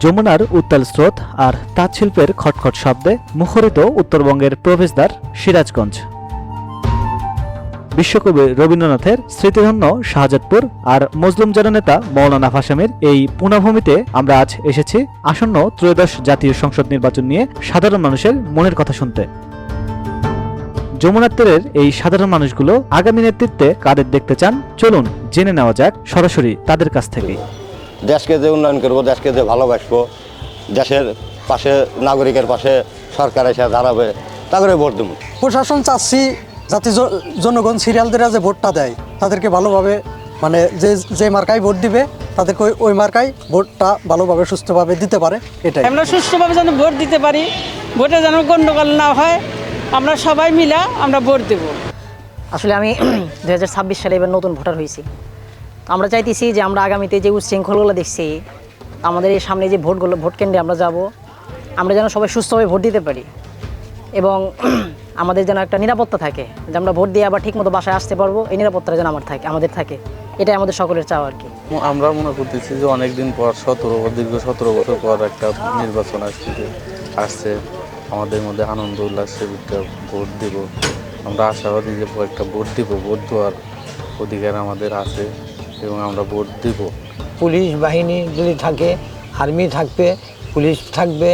যমুনার উত্তাল স্রোত আর তাঁত শিল্পের খটখট শব্দে মুখরিত উত্তরবঙ্গের প্রবেশদ্বার সিরাজগঞ্জ। বিশ্বকবি রবীন্দ্রনাথের স্মৃতিধন্য শাহজাদপুর আর মজলুম জননেতা মৌলানা ভাসানীর এই পুণ্যভূমিতে আমরা আজ এসেছি আসন্ন ত্রয়োদশ জাতীয় সংসদ নির্বাচন নিয়ে সাধারণ মানুষের মনের কথা শুনতে। যমুনার তীরের এই সাধারণ মানুষগুলো আগামী নেতৃত্বে কাদের দেখতে চান, চলুন জেনে নেওয়া যাক সরাসরি তাদের কাছ থেকেই। দেশকে যে উন্নয়ন করবো, দেশকে যে ভালোবাসবো, দেশের পাশে নাগরিকের পাশে সরকার এসে দাঁড়াবে, তাদের ভোট দেবো। প্রশাসন চাচ্ছি যাতে জনগণ সিরিয়ালদেরা যে ভোটটা দেয় তাদেরকে ভালোভাবে মানে যে মার্কায় ভোট দিবে তাদেরকে ওই মার্কায় ভোটটা ভালোভাবে সুস্থভাবে দিতে পারে, এটাই। আমরা সুস্থভাবে যেন ভোট দিতে পারি, ভোটে যেন গণ্ডগোল না হয়, আমরা সবাই মিলা আমরা ভোট দেব। আসলে আমি 2026 সালে এবার নতুন ভোটার হয়েছি। আমরা চাইতেছি যে আমরা আগামীতে যে উচ্ছৃঙ্খলগুলো দেখছি, আমাদের এই সামনে যে ভোট কেন্দ্রে আমরা যাব, আমরা যেন সবাই সুস্থভাবে ভোট দিতে পারি এবং আমাদের যেন একটা নিরাপত্তা থাকে, যে আমরা ভোট দিয়ে আবার ঠিকমতো বাসায় আসতে পারবো, এই নিরাপত্তাটা যেন আমাদের থাকে, এটাই আমাদের সকলের চাওয়া আর কি। আমরা মনে করতেছি যে অনেকদিন পর দীর্ঘ 17 বছর পর একটা নির্বাচন আসছে, আমাদের মধ্যে আনন্দ উল্লাসের একটা ভোট দিব। আমরা আশাবাদী যে একটা ভোট দিব, ভোট দেওয়ার অধিকার আমাদের আছে এবং আমরা ভোট দিব। পুলিশ বাহিনী যদি থাকে, আর্মি থাকবে, পুলিশ থাকবে,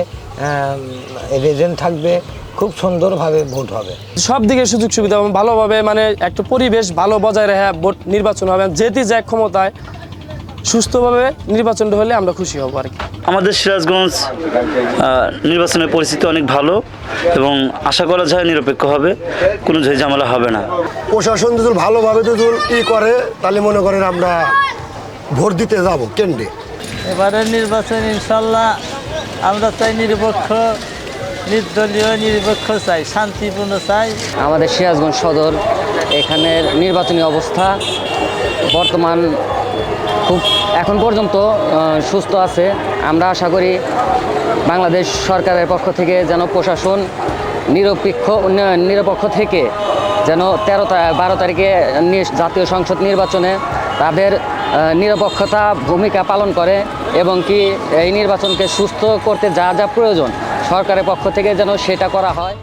এজেন্ট থাকবে, খুব সুন্দরভাবে ভোট হবে। সব দিকে সুযোগ সুবিধা ভালোভাবে, মানে একটা পরিবেশ ভালো বজায় রেখে ভোট নির্বাচন হবে, যেটি যায় ক্ষমতায় সুস্থভাবে নির্বাচনটা হলে আমরা খুশি হব আর কি। আমাদের সিরাজগঞ্জ নির্বাচনের পরিস্থিতি অনেক ভালো এবং আশা করা যায় নিরপেক্ষ হবে, কোনো ঝামেলা হবে না। প্রশাসন যদি ভালোভাবে যদি করে তাহলে মনে করেন আমরা ভোট দিতে যাব কেন্দ্রে। এবারের নির্বাচন ইনশাল্লাহ আমরা চাই নিরপেক্ষ, নির্দলীয় নিরপেক্ষ চাই, শান্তিপূর্ণ চাই। আমাদের সিরাজগঞ্জ সদর এখানের নির্বাচনী অবস্থা বর্তমান খুব এখন পর্যন্ত সুস্থ আছে। আমরা আশা করি বাংলাদেশ সরকারের পক্ষ থেকে যেন প্রশাসন নিরপেক্ষ থেকে যেন 12 তারিখে জাতীয় সংসদ নির্বাচনে তাদের নিরপেক্ষতা ভূমিকা পালন করে এবং কি এই নির্বাচনকে সুস্থ করতে যা যা প্রয়োজন সরকারের পক্ষ থেকে যেন সেটা করা হয়।